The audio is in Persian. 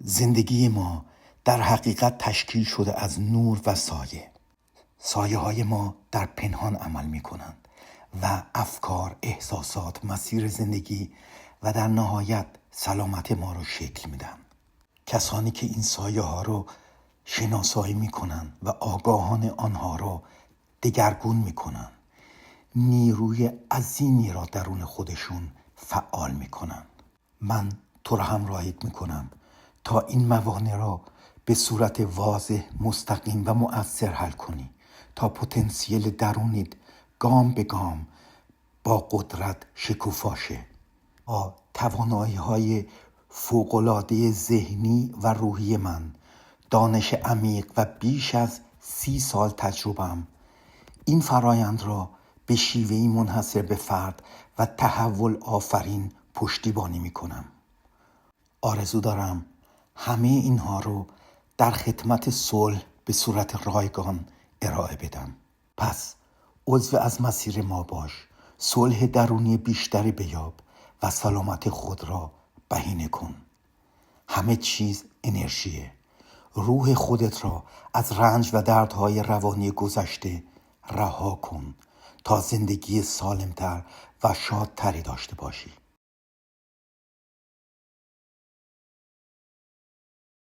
زندگی ما در حقیقت تشکیل شده از نور و سایه. سایه های ما در پنهان عمل می کنند و افکار، احساسات، مسیر زندگی و در نهایت سلامت ما رو شکل میدن. کسانی که این سایه ها رو شناسایی می کنند و آگاهان آنها رو دگرگون می کنند، نیروی عظیمی را درون خودشون فعال می کنند. من تو را همراهیت می کنم تا این موانع را به صورت واضح، مستقیم و مؤثر حل کنی تا پتانسیل درونیت گام به گام با قدرت شکوفا شه. با توانایی‌های فوق‌العاده ذهنی و روحی من، دانش عمیق و بیش از 30 سال تجربه‌ام، این فرایند را به شیوهی منحصر به فرد و تحول آفرین پشتیبانی می کنم. آرزو دارم همه اینها رو در خدمت صلح به صورت رایگان ارائه بدم. پس عضو از مسیر ما باش، صلح درونی بیشتری بیاب و سلامت خود را بهینه کن. همه چیز انرژیه. روح خودت را از رنج و دردهای روانی گذشته رها کن تا زندگی سالمتر و شادتری داشته باشی.